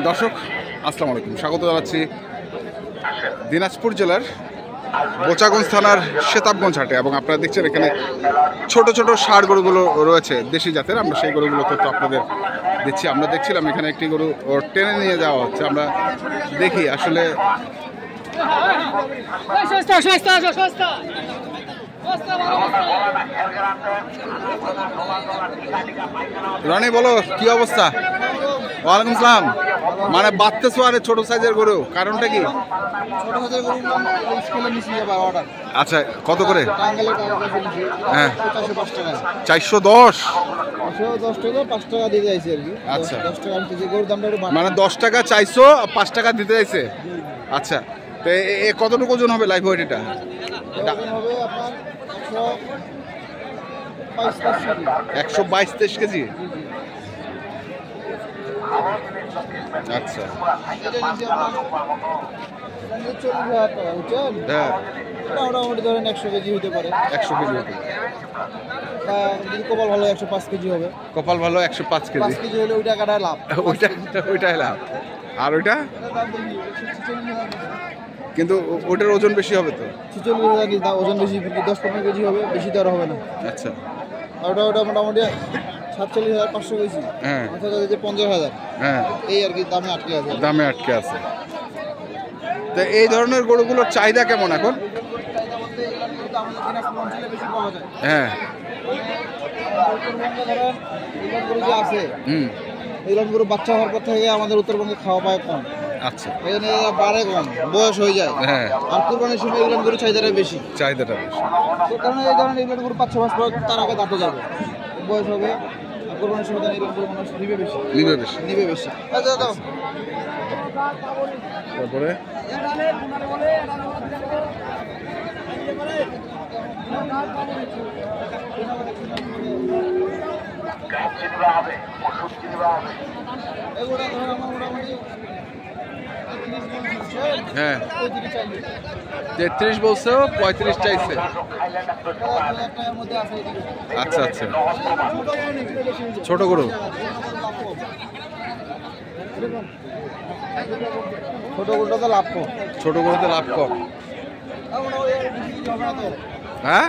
দর্শক আসসালামু আলাইকুম, স্বাগত জানাচ্ছি দিনাজপুর জেলার বোচাগঞ্জ থানার শেতাবগঞ্জ হাটে। এবং আপনারা দেখছেন এখানে ছোট ছোট ষাঁড় গরুগুলো রয়েছে দেশি জাতের। আমরা সেই গরুগুলো তথ্য আপনাদের দিচ্ছি। আমরা দেখছিলাম এখানে একটি গরু টেনে নিয়ে যাওয়া হচ্ছে। আমরা দেখি আসলে রনি বলো কি অবস্থা? ওয়ালাইকুম আসসালাম। মানে বাচ্চা আরে ছোট সাইজের গরু, কারণটা কি? আচ্ছা, কত করে? হ্যাঁ, 410 দিতে চাইছে আর কি। আচ্ছা, 10 টাকা গরুর দামটা মানে 10 টাকা চাইছো, 5 টাকা দিতে চাইছে। আচ্ছা, তো কতটুকু ওজন হবে লাইফ ওয়েট? এটা হবে আপনার 122-23 কেজি। আচ্ছা, হ্যাঁ, মোটামুটি ধরেন 100 কেজি হতে পারে। 100 কেজি হতে যদি কপাল ভালো 105 কেজি হবে। কপাল ভালো 105 কেজি। 5 কেজি হলে ওই টাকাটা লাভ। ওইটাই লাভ। আর ওইটা কিন্তু ওটার ওজন বেশি হবে তো। 46,000 ওজন বেশি, 10-15 কেজি হবে, বেশি তো আর হবে না। আচ্ছা, ওটা মোটামুটি 47,500 কেজি। হ্যাঁ, 50,000। হ্যাঁ, এই আর কি দামে আটকে আছে। তো এই ধরনের গরুগুলোর চাহিদা কেমন এখন? হ্যাঁ, ইরান গরু বাচ্চা হওয়ার পর থেকে আমাদের উত্তরবঙ্গে খাওয়া পায় কম। আচ্ছা, এখানে বাড়ে কম, বয়স হয়ে যায়। হ্যাঁ, আর কুরবানির সময় ইরান গরু চাহিদাটা বেশি। তো কারণ এই ধরনের ইরান গরু 5-6 মাস পর তার আগে দাঁতে যাবে, বয়স হবে। আর কুরবানির সময় ইরান গরু মানুষ নিবে বেশি। তারপরে হ্যাঁ, 33 বলছো, 35 চাইছে। আচ্ছা আচ্ছা, ছোট গরু, ছোট গরুটা লাভ কম। ছোট গরুতে লাভ কম। হ্যাঁ,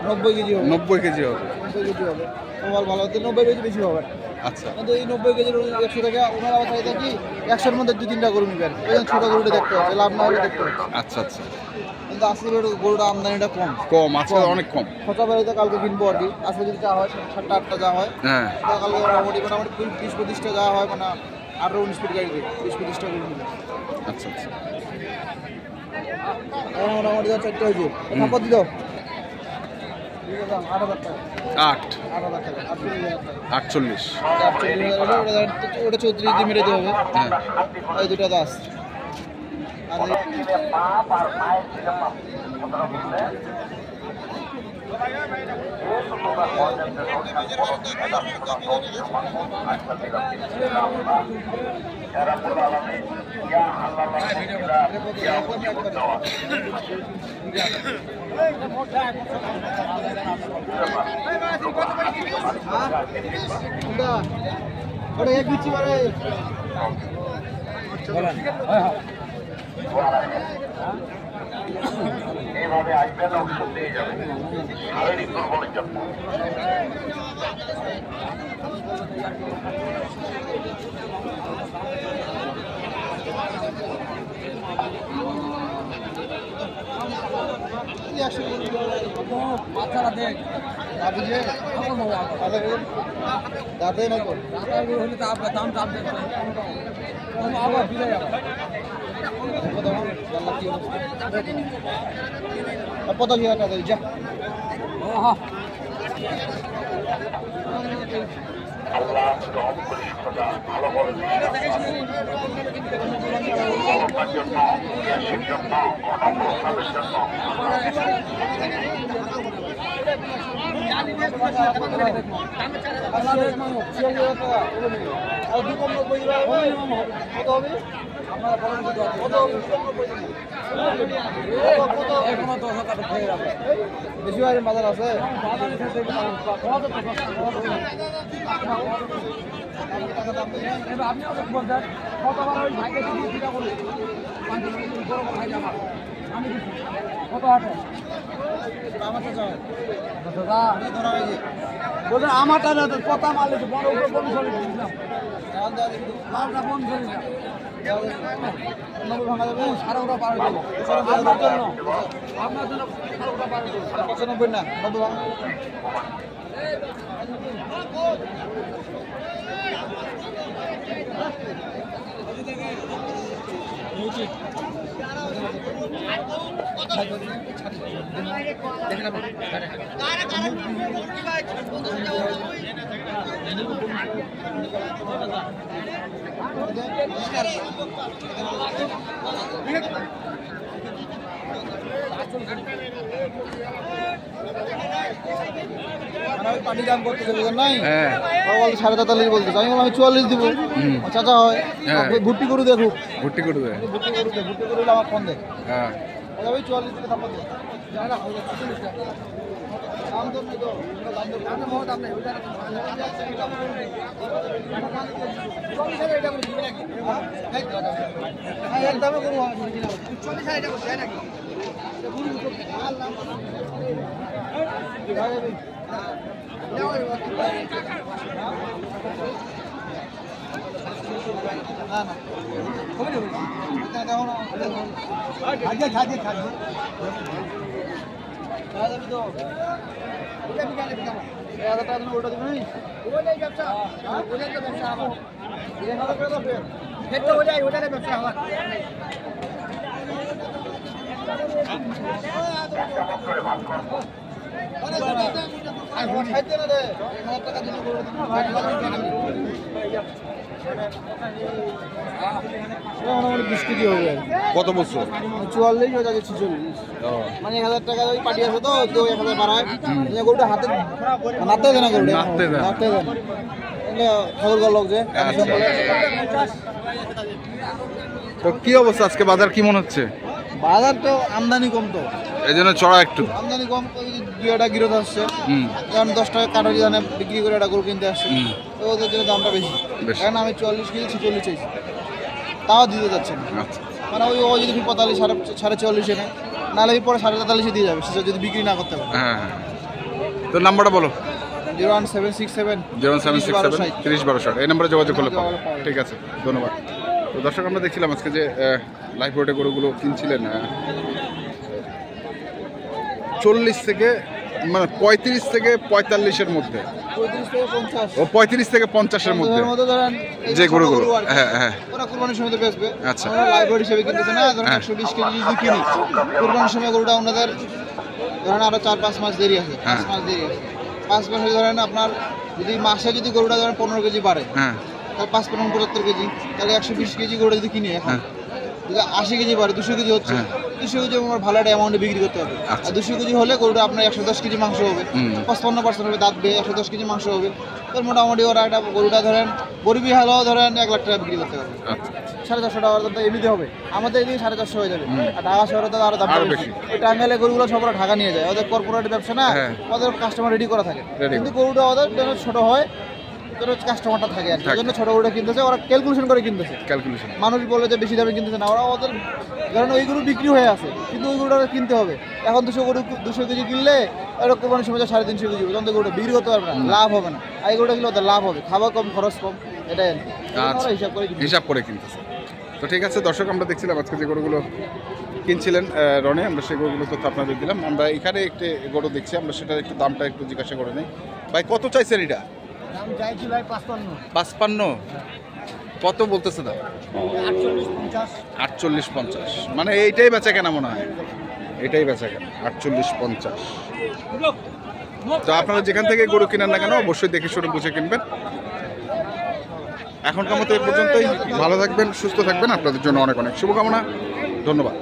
90 কেজি হবে। 90 কেজি হবে। তোমার ভালো হতে 90 কেজি বেশি হবে। আচ্ছা, কিন্তু এই 90 কেজির 100 টাকা ওনার আবার চাহিদা কি 100-র মধ্যে 2-3টা গরু নিবেন। ওই ছোট গরুটা দেখতে হচ্ছে, লাভ না হলে দেখতে হচ্ছে। আচ্ছা আচ্ছা, কিন্তু আজকে গরুটা আমদানিটা কম, আজকে অনেক কম। খোঁচা বাড়িতে কালকে কিনবো আর কি। আজকে যদি যা হয় 7টা-8টা যা হয়, হ্যাঁ, কালকে মোটামুটি 20-25টা যা হয়, মানে 18-19 ফিট গাড়ি 20-25টা গরু নিবে। আচ্ছা আচ্ছা, মোটামুটি 4টা হয়েছে। সম্পদ দিত 8,000 টাকা। 8,000 টাকা, 48। ওটা 34 দিয়ে মেরে দিতে হবে। হ্যাঁ, এই দুটা দাস ওটা এক দিচ্ছি মানে এইভাবে আসবেন, ঔষধ দিয়ে যাবেন শারীরিক দুর্বলের জন্য। কত কি টাকা যা আল্লাহ রহম করি, খোদা ভালো বলে আপনার জন্য, দেশের জন্য, অনগ্রসরের জন্য। বেশি বাজার আছে। আমারটা কথা মারলে বড় বন্ধ করে দিলাম বন্ধ করে দিলাম ভাঙা যাবে সারা ওটা পার দেবো আপনার জন্য 95 না 90 ভাঙা পানি দাম করতে নাই 43.5 বলতেছে আমি 44 দিব চাচা হয় ভুট্টি গরু দেখুক ভুট্টি গরু আমার ফোন দেখ হ্যাঁ 44 দিকে দাম বলতে দাম তো নাই তো দাম তো বহুত দাম নাই ওইটা এটা করে দিবে নাকি হ্যাঁ এর দামে গরু 40 এটা করতে হয় নাকি গরু তো মাল নাম কত বছর 44 হয়ে যাচ্ছে 46 মানে 1000 টাকা ওই পার্টি আছে তো 1000 বাড়ায় গরুটা হাতে নাতে দেনা গরুটা নাতে দেন এলে ঠাকুর গলক যে তো কি অবস্থা আজকে বাজার কি মনে হচ্ছে বাজার তো আমদানি কম তো এই জন্য চড়া একটু আমদানি কম দুইটা গিরত আসছে কারণ 10 টাকা কাটারি দানে বিক্রি করে একটা গরু কিনতে আসছে তো ওদের জন্য দামটা বেশি কারণ আমি 44 কেজি 46 চাইছি তাও দিতে যাচ্ছে না মানে ওই যদি 45 44 এনে নাহলে পরে 43.5 দিয়ে যাবে সে যদি বিক্রি না করতে পারে হ্যাঁ তো নাম্বারটা বলো 01767 3012 এই নম্বরে যোগাযোগ করলে পাবো ঠিক আছে ধন্যবাদ তো দর্শক আমরা দেখছিলাম আজকে যে লাইভ রোডে গরুগুলো কিনছিলেন 40 থেকে মানে 35 থেকে 45-এর মধ্যে 35 থেকে 50-এর মধ্যে যে গরুগুলো হ্যাঁ হ্যাঁ ওরা কুরবানির সময় বেচবে আচ্ছা আমরা লাইভ রোড হিসেবে কিনতেছে না ধরেন 120 কেজি যদি কিনি কুরবানির সময় গরুটা ওনাদের ধরেন আরো 4-5 মাস দেরি আছে 5 মাস দেরি আছে 5 মাসে ধরেন আপনার যদি মাসে যদি গরুটা ধরেন 15 কেজি বাড়ে হ্যাঁ তাহলে 75 কেজি তাহলে 120 কেজি গরুটা যদি কিনি এখন যদি 80 কেজি বাড়ে 200 কেজি হচ্ছে 200 কেজি আমার ভালো একটা অ্যামাউন্টে বিক্রি করতে হবে আর 200 কেজি হলে গরুটা আপনার 110 কেজি মাংস হবে 55% হবে দাঁত বেয়ে 110 কেজি মাংস হবে তো মোটামুটি ওরা একটা গরুটা ধরেন গরিবি হলেও ধরেন 1 লাখ টাকা বিক্রি করতে পারবে 450 টাকা দাম তো এমনিতে হবে আমাদের এদিকে 450 হয়ে যাবে আর ঢাকা শহরে তো আরো দাম বেশি ওই টাঙ্গাইলে গরুগুলো সব ওরা ঢাকা নিয়ে যায় ওদের কর্পোরেট ব্যবসা না ওদের কাস্টমার রেডি করা থাকে কিন্তু গরুটা ওদের জন্য ছোট হয় কাস্টমারটা থাকে আর এই জন্য ছোট গরুটা কিনতেছে ওরা ক্যালকুলেশন করে কিনতেছে মানুষ বলে যে বেশি দামে কিনতেছে না ওরা ওদের ধরেন ওই গরু বিক্রি হয়ে আছে কিন্তু ওই গরুটা কিনতে হবে এখন 200 কেজি কিনলে এরকম কোরবানির সময় 350 কেজি তখন তো গরুটা বিক্রি করতে পারবে না লাভ হবে না আর এই গরুটা কিনলে ওদের লাভ হবে খাবার কম খরচ কম এটাই হিসাব করে কিনতেছে তো ঠিক আছে দর্শক আমরা দেখছিলাম আজকে যে গরুগুলো কিনছিলেন রনে আমরা সেই গরুগুলো তথ্য আপনাদের দিলাম আমরা এখানে একটি গরু দেখছি আমরা সেটার একটু দামটা একটু জিজ্ঞাসা করে নিই ভাই কত চাইছেন এটা দাম চাইছি ভাই 55 কত বলতেছে দাম 48-50 মানে এইটাই বেচা কেনা মনে হয় এটাই বেচা কেনা 48-50 তো আপনারা যেখান থেকে গরু কিনেন না কেন অবশ্যই দেখে শুনে বুঝে কিনবেন এখনকার মতো এই পর্যন্তই ভালো থাকবেন সুস্থ থাকবেন আপনাদের জন্য অনেক অনেক শুভকামনা ধন্যবাদ